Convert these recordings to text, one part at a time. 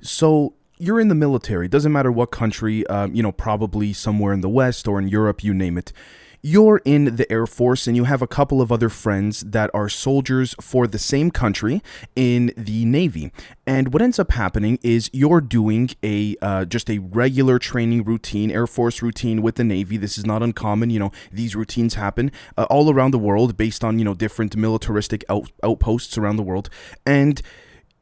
So you're in the military. Doesn't matter what country. Probably somewhere in the West or in Europe. You name it. You're in the Air Force and you have a couple of other friends that are soldiers for the same country in the Navy. And what ends up happening is you're doing a just a regular training routine, Air Force routine with the Navy. This is not uncommon. These routines happen all around the world based on, different militaristic outposts around the world. And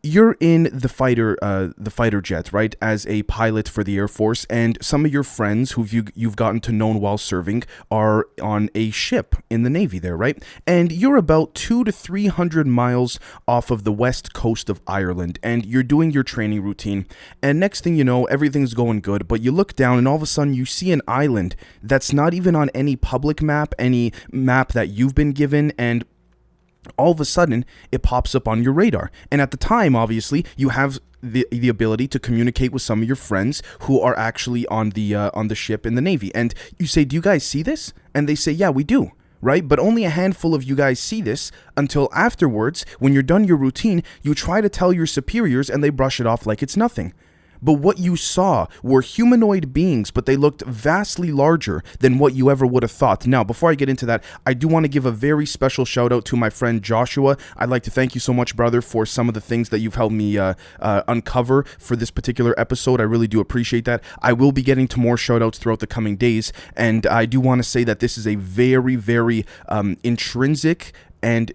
you're in the fighter jet, right, as a pilot for the Air Force, and some of your friends who you've gotten to know while serving are on a ship in the Navy there, right? And you're about 200 to 300 miles off of the west coast of Ireland, and you're doing your training routine, and next thing you know, everything's going good, but you look down, and all of a sudden, you see an island that's not even on any public map, any map that you've been given, and all of a sudden, it pops up on your radar. And at the time, obviously, you have the ability to communicate with some of your friends who are actually on the ship in the Navy. And you say, do you guys see this? And they say, yeah, we do. Right? But only a handful of you guys see this until afterwards, when you're done your routine, you try to tell your superiors and they brush it off like it's nothing. But what you saw were humanoid beings, but they looked vastly larger than what you ever would have thought. Now, before I get into that, I do want to give a very special shout out to my friend Joshua. I'd like to thank you so much, brother, for some of the things that you've helped me uncover for this particular episode. I really do appreciate that. I will be getting to more shout outs throughout the coming days. And I do want to say that this is a very, very intrinsic and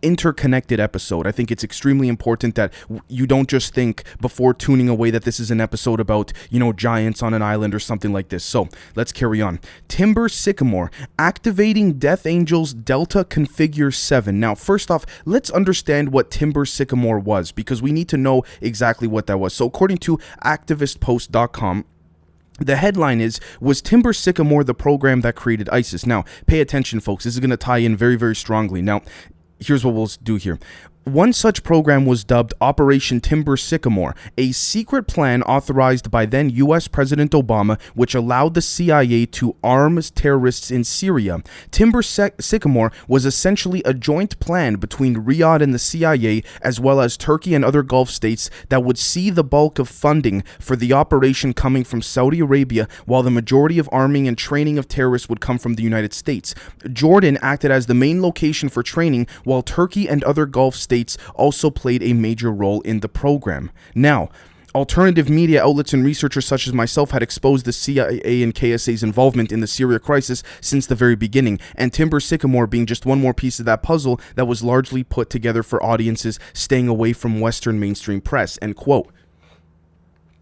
interconnected episode. I think it's extremely important that you don't just think before tuning away that this is an episode about, giants on an island or something like this. So let's carry on. Timber-Sycamore, activating Death Angel's Delta Configure 7. Now, first off, let's understand what Timber-Sycamore was, because we need to know exactly what that was. So according to activistpost.com, the headline was Timber-Sycamore the program that created ISIS? Now, pay attention, folks. This is going to tie in very, very strongly. Now, here's what we'll do here. One such program was dubbed Operation Timber-Sycamore, a secret plan authorized by then U.S. President Obama, which allowed the CIA to arm terrorists in Syria. Timber-Sycamore was essentially a joint plan between Riyadh and the CIA, as well as Turkey and other Gulf states, that would see the bulk of funding for the operation coming from Saudi Arabia, while the majority of arming and training of terrorists would come from the United States. Jordan acted as the main location for training, while Turkey and other Gulf states also played a major role in the program. Now, alternative media outlets and researchers such as myself had exposed the CIA and KSA's involvement in the Syria crisis since the very beginning, and Timber-Sycamore being just one more piece of that puzzle that was largely put together for audiences staying away from Western mainstream press, end quote.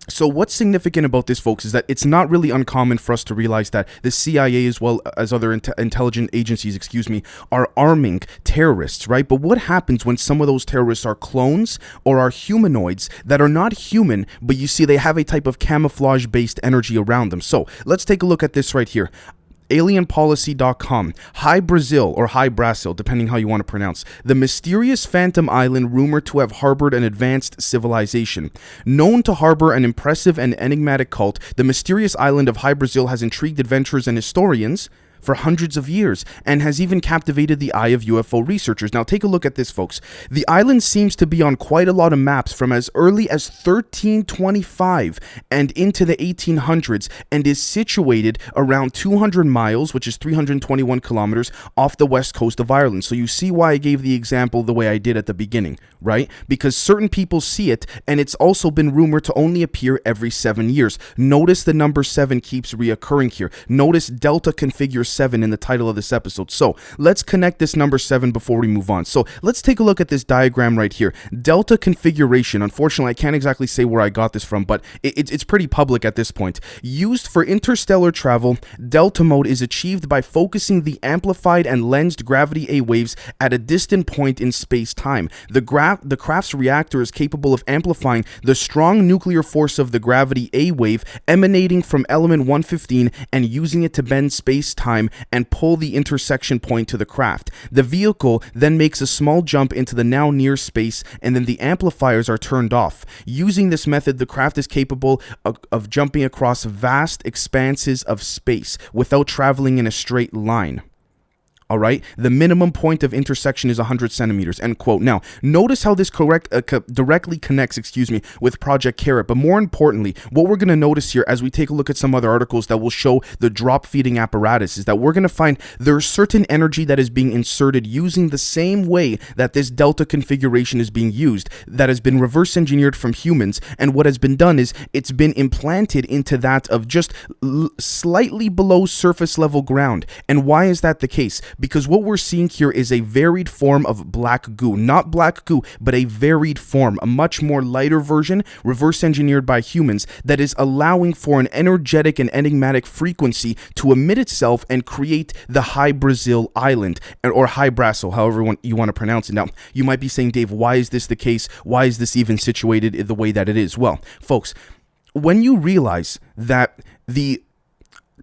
So what's significant about this, folks, is that it's not really uncommon for us to realize that the CIA, as well as other intelligence agencies, are arming terrorists, right? But what happens when some of those terrorists are clones or are humanoids that are not human, but you see they have a type of camouflage-based energy around them? So let's take a look at this right here. Alienpolicy.com, High Brazil, or High Brasil, depending how you want to pronounce, the mysterious phantom island rumored to have harbored an advanced civilization. Known to harbor an impressive and enigmatic cult, the mysterious island of High Brazil has intrigued adventurers and historians for hundreds of years, and has even captivated the eye of UFO researchers. Now take a look at this, folks. The island seems to be on quite a lot of maps from as early as 1325 and into the 1800s, and is situated around 200 miles, which is 321 kilometers, off the west coast of Ireland. So you see why I gave the example the way I did at the beginning, right? Because certain people see it, and it's also been rumored to only appear every 7 years. Notice the number 7 keeps reoccurring here. Notice Delta Configure 7 in the title of this episode. So let's connect this number 7 before we move on. So let's take a look at this diagram right here. Delta configuration. Unfortunately, I can't exactly say where I got this from, but it's pretty public at this point. Used for interstellar travel, Delta mode is achieved by focusing the amplified and lensed gravity A waves at a distant point in space-time. The craft's reactor is capable of amplifying the strong nuclear force of the gravity A wave emanating from element 115 and using it to bend space-time and pull the intersection point to the craft. The vehicle then makes a small jump into the now near space, and then the amplifiers are turned off. Using this method, the craft is capable of jumping across vast expanses of space without traveling in a straight line. All right. The minimum point of intersection is 100 centimeters, end quote. Now, notice how this directly connects, with Project HAARP. But more importantly, what we're going to notice here as we take a look at some other articles that will show the drop feeding apparatus is that we're going to find there's certain energy that is being inserted using the same way that this delta configuration is being used, that has been reverse engineered from humans. And what has been done is it's been implanted into that of just slightly below surface level ground. And why is that the case? Because what we're seeing here is a varied form of black goo. Not black goo, but a varied form, a much more lighter version, reverse engineered by humans, that is allowing for an energetic and enigmatic frequency to emit itself and create the High Brazil Island, or High Brasil, however you want to pronounce it. Now, you might be saying, Dave, why is this the case? Why is this even situated the way that it is? Well, folks, when you realize that the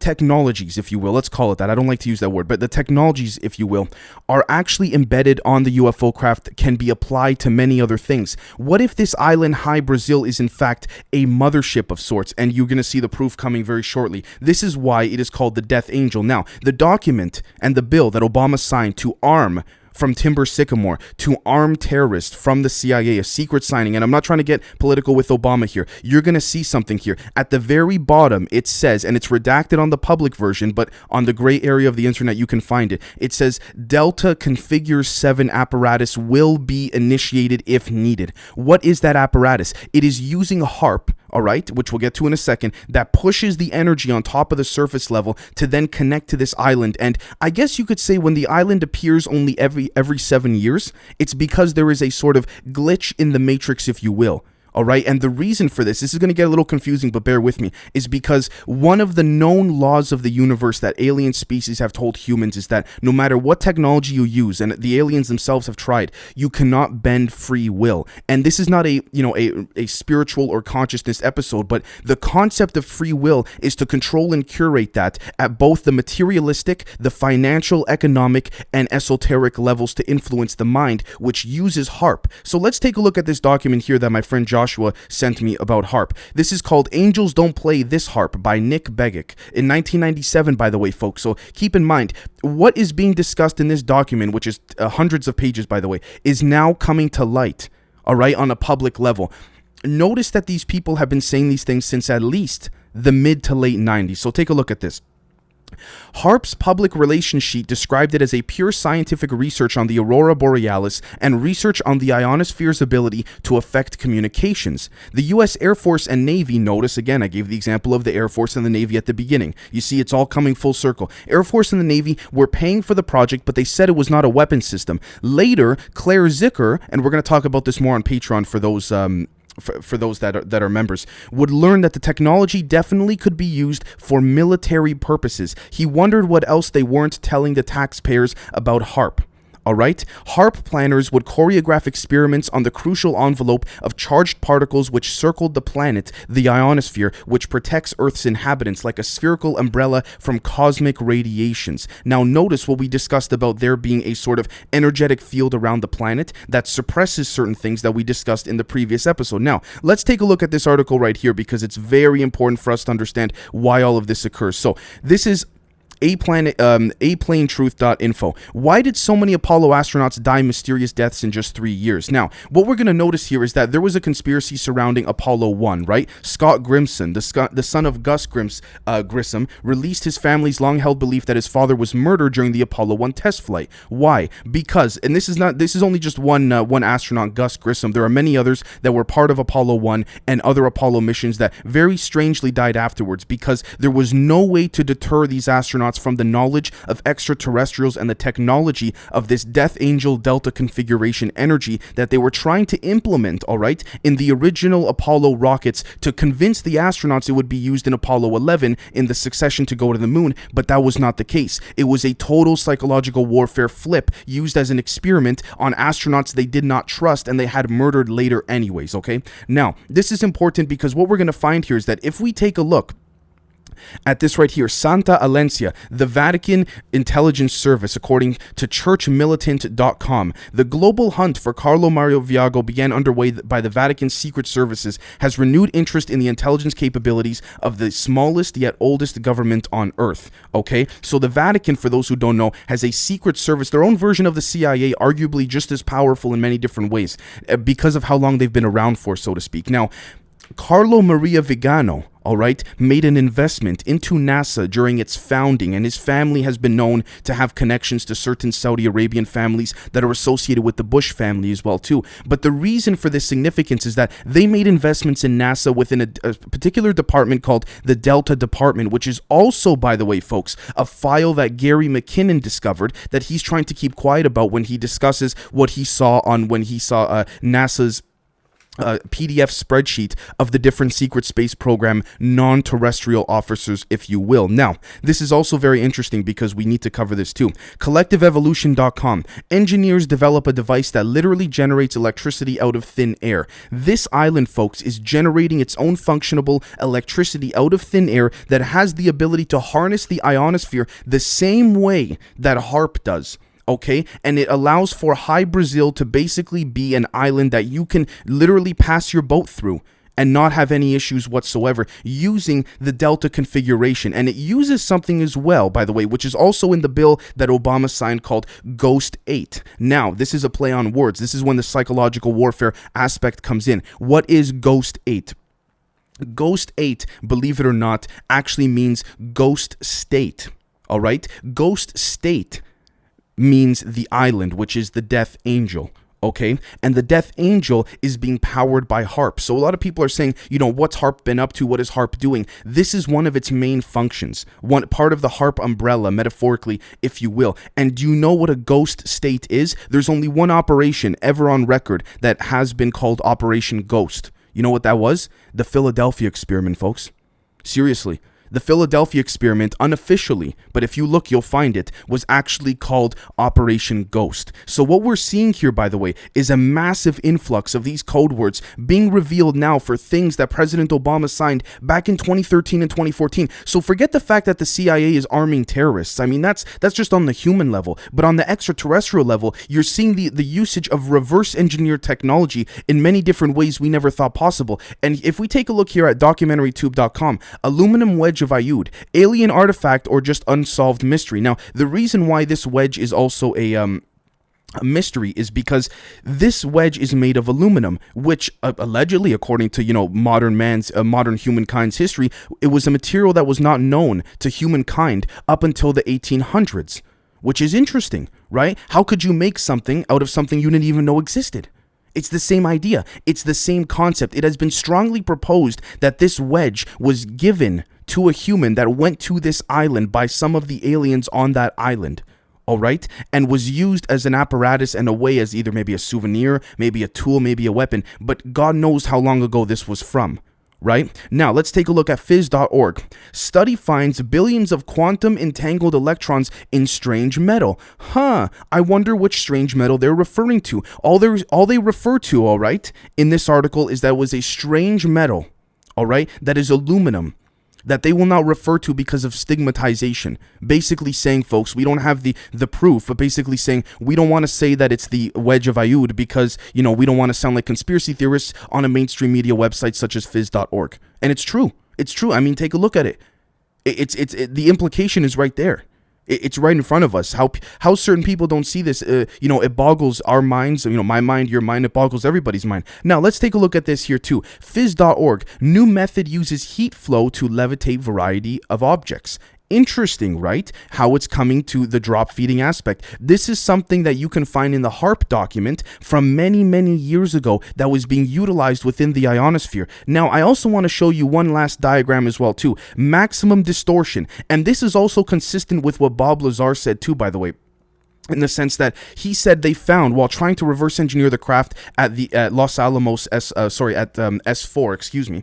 technologies, if you will, let's call it that. I don't like to use that word, but the technologies, if you will, are actually embedded on the UFO craft, can be applied to many other things. What if this island, High Brazil, is in fact a mothership of sorts? And you're going to see the proof coming very shortly. This is why it is called the Death Angel. Now, the document and the bill that Obama signed to arm from Timber-Sycamore to arm terrorists from the CIA, a secret signing. And I'm not trying to get political with Obama here. You're going to see something here. At the very bottom, it says, and it's redacted on the public version, but on the gray area of the internet, you can find it. It says, Delta Configure 7 apparatus will be initiated if needed. What is that apparatus? It is using HAARP, all right, which we'll get to in a second, that pushes the energy on top of the surface level to then connect to this island. And I guess you could say when the island appears only every 7 years, it's because there is a sort of glitch in the matrix, if you will. All right. And the reason for this is going to get a little confusing, but bear with me, is because one of the known laws of the universe that alien species have told humans is that no matter what technology you use, and the aliens themselves have tried, you cannot bend free will. And this is not a spiritual or consciousness episode, but the concept of free will is to control and curate that at both the materialistic, the financial, economic, and esoteric levels to influence the mind, which uses HAARP. So let's take a look at this document here that my friend Joshua sent me about HAARP. This is called Angels Don't Play This HAARP by Nick Begich in 1997, by the way, folks. So keep in mind, what is being discussed in this document, which is hundreds of pages, by the way, is now coming to light, all right, on a public level. Notice that these people have been saying these things since at least the mid to late 90s. So take a look at this. HAARP's public relations sheet described it as a pure scientific research on the aurora borealis and research on the ionosphere's ability to affect communications. The U.S. Air Force and Navy, notice again, I gave the example of the Air Force and the Navy at the beginning. You see, it's all coming full circle. Air Force and the Navy were paying for the project, but they said it was not a weapon system. Later, Claire Zicker, and we're going to talk about this more on Patreon for those for those that are members, would learn that the technology definitely could be used for military purposes. He wondered what else they weren't telling the taxpayers about HAARP. All right. HAARP planners would choreograph experiments on the crucial envelope of charged particles which circled the planet, the ionosphere, which protects Earth's inhabitants like a spherical umbrella from cosmic radiations. Now, notice what we discussed about there being a sort of energetic field around the planet that suppresses certain things that we discussed in the previous episode. Now, let's take a look at this article right here because it's very important for us to understand why all of this occurs. So this is aplanetruth.info. Why did so many Apollo astronauts die mysterious deaths in just 3 years? Now, what we're going to notice here is that there was a conspiracy surrounding Apollo 1, right? Scott Grimson, the son of Gus Grissom, released his family's long-held belief that his father was murdered during the Apollo 1 test flight. Why? Because, and this is only just one astronaut, Gus Grissom. There are many others that were part of Apollo 1 and other Apollo missions that very strangely died afterwards because there was no way to deter these astronauts from the knowledge of extraterrestrials and the technology of this Death Angel Delta configuration energy that they were trying to implement, all right, in the original Apollo rockets to convince the astronauts it would be used in Apollo 11 in the succession to go to the moon, but that was not the case. It was a total psychological warfare flip used as an experiment on astronauts they did not trust and they had murdered later anyways, okay? Now, this is important because what we're going to find here is that if we take a look at this right here, Santa Alencia, the Vatican Intelligence Service, according to churchmilitant.com. The global hunt for Carlo Mario Viago began underway by the Vatican Secret Services, has renewed interest in the intelligence capabilities of the smallest yet oldest government on earth. Okay, so the Vatican, for those who don't know, has a secret service, their own version of the CIA, arguably just as powerful in many different ways, because of how long they've been around for, so to speak. Now, Carlo Maria Vigano, all right, made an investment into NASA during its founding, and his family has been known to have connections to certain Saudi Arabian families that are associated with the Bush family as well too. But the reason for this significance is that they made investments in NASA within a particular department called the Delta Department, which is also, by the way, folks, a file that Gary McKinnon discovered that he's trying to keep quiet about when he discusses what he saw NASA's PDF spreadsheet of the different secret space program non-terrestrial officers, if you will. Now, this is also very interesting because we need to cover this too. CollectiveEvolution.com. Engineers develop a device that literally generates electricity out of thin air. This island, folks, is generating its own functionable electricity out of thin air that has the ability to harness the ionosphere the same way that HAARP does. Okay, and it allows for High Brazil to basically be an island that you can literally pass your boat through and not have any issues whatsoever using the Delta configuration. And it uses something as well, by the way, which is also in the bill that Obama signed called Ghost 8. Now, this is a play on words. This is when the psychological warfare aspect comes in. What is Ghost 8? Ghost 8, believe it or not, actually means ghost state. All right? Ghost state means the island, which is the Death Angel, okay? And the Death Angel is being powered by HAARP. So a lot of people are saying, you know, what's HAARP been up to? What is HAARP doing? This is one of its main functions, one part of the HAARP umbrella, metaphorically, if you will. And do you know what a ghost state is? There's only one operation ever on record that has been called Operation Ghost. You know what that was? The Philadelphia experiment, folks. Seriously. The Philadelphia experiment, unofficially, but if you look, you'll find it, was actually called Operation Ghost. So what we're seeing here, by the way, is a massive influx of these code words being revealed now for things that President Obama signed back in 2013 and 2014. So forget the fact that the CIA is arming terrorists. I mean, that's just on the human level. But on the extraterrestrial level, you're seeing the usage of reverse engineered technology in many different ways we never thought possible. And if we take a look here at documentarytube.com, aluminum wedge of Ayud, alien artifact or just unsolved mystery. Now, the reason why this wedge is also a mystery is because this wedge is made of aluminum, which allegedly, according to modern humankind's history, it was a material that was not known to humankind up until the 1800s, which is interesting, right? How could you make something out of something you didn't even know existed? It's the same idea. It's the same concept. It has been strongly proposed that this wedge was given to a human that went to this island by some of the aliens on that island, all right, and was used as an apparatus and a way as either maybe a souvenir, maybe a tool, maybe a weapon, but God knows how long ago this was from. Right? Now, let's take a look at phys.org. Study finds billions of quantum entangled electrons in strange metal. I wonder which strange metal they're referring to. All they refer to, all right, in this article is that it was a strange metal, all right, that is aluminum, that they will not refer to because of stigmatization. Basically saying, folks, we don't have the proof, but basically saying we don't want to say that it's the wedge of Ayud because, we don't want to sound like conspiracy theorists on a mainstream media website such as phys.org. And it's true. It's true. I mean, take a look at it. The implication is right there. It's right in front of us. How certain people don't see this, it boggles our minds, my mind, your mind, it boggles everybody's mind. Now, let's take a look at this here too. Phys.org, new method uses heat flow to levitate variety of objects. Interesting, right? How it's coming to the drop feeding aspect. This is something that you can find in the HAARP document from many, many years ago that was being utilized within the ionosphere. Now, I also want to show you one last diagram as well too. Maximum distortion. And this is also consistent with what Bob Lazar said too, by the way, in the sense that he said they found, while trying to reverse engineer the craft at Los Alamos S4, excuse me.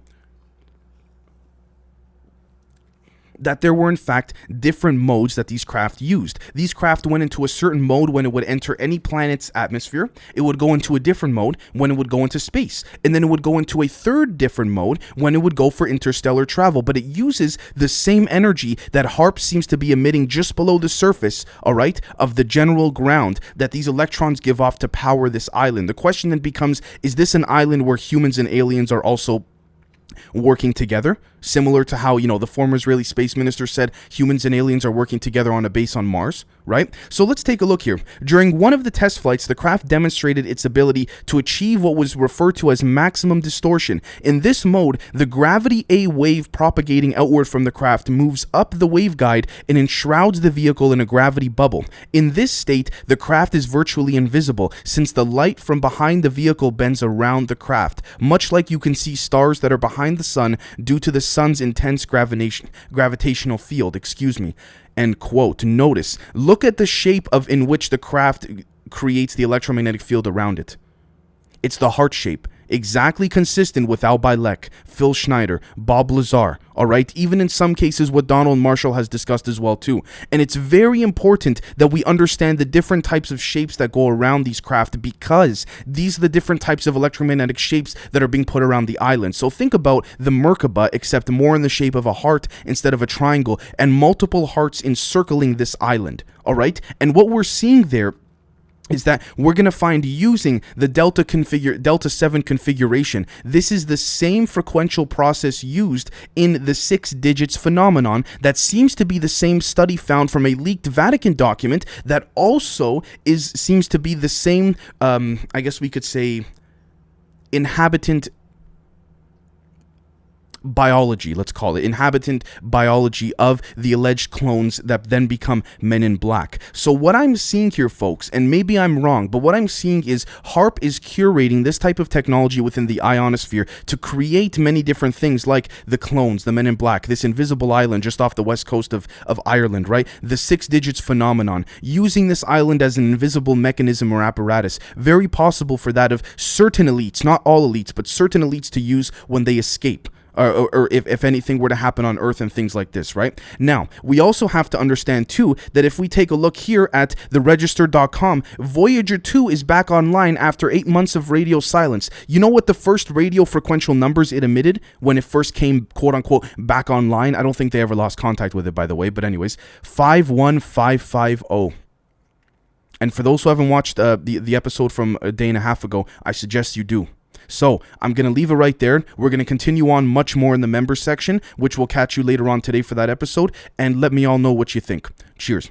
that there were in fact different modes that these craft used. These craft went into a certain mode when it would enter any planet's atmosphere. It would go into a different mode when it would go into space. And then it would go into a third different mode when it would go for interstellar travel. But it uses the same energy that HAARP seems to be emitting just below the surface, all right, of the general ground that these electrons give off to power this island. The question then becomes, is this an island where humans and aliens are also working together, similar to how, the former Israeli space minister said humans and aliens are working together on a base on Mars, right? So let's take a look here. During one of the test flights, the craft demonstrated its ability to achieve what was referred to as maximum distortion. In this mode, the gravity A wave propagating outward from the craft moves up the waveguide and enshrouds the vehicle in a gravity bubble. In this state, the craft is virtually invisible since the light from behind the vehicle bends around the craft, much like you can see stars that are behind the sun due to the sun's intense gravitational field, End quote. Notice, look at the shape in which the craft creates the electromagnetic field around it. It's the heart shape, exactly consistent with Al Bielek, Phil Schneider, Bob Lazar, all right? Even in some cases what Donald Marshall has discussed as well too. And it's very important that we understand the different types of shapes that go around these craft, because these are the different types of electromagnetic shapes that are being put around the island. So think about the Merkaba, except more in the shape of a heart instead of a triangle, and multiple hearts encircling this island, all right? And what we're seeing there is that we're going to find using the Delta 7 configuration. This is the same frequential process used in the 6 digits phenomenon that seems to be the same study found from a leaked Vatican document that also seems to be the same, I guess we could say, inhabitant biology, let's call it, inhabitant biology of the alleged clones that then become Men in Black. So what I'm seeing here, folks, and maybe I'm wrong, but what I'm seeing is HAARP is curating this type of technology within the ionosphere to create many different things like the clones, the Men in Black, this invisible island just off the west coast of Ireland, right? The 6 digits phenomenon, using this island as an invisible mechanism or apparatus. Very possible for that of certain elites, not all elites, but certain elites to use when they escape. Or if anything were to happen on Earth and things like this, right? Now, we also have to understand, too, that if we take a look here at theregister.com, Voyager 2 is back online after 8 months of radio silence. You know what the first radio frequential numbers it emitted when it first came, quote-unquote, back online? I don't think they ever lost contact with it, by the way, but anyways, 51550. And for those who haven't watched the episode from a day and a half ago, I suggest you do. So I'm going to leave it right there. We're going to continue on much more in the members section, which will catch you later on today for that episode. And let me all know what you think. Cheers.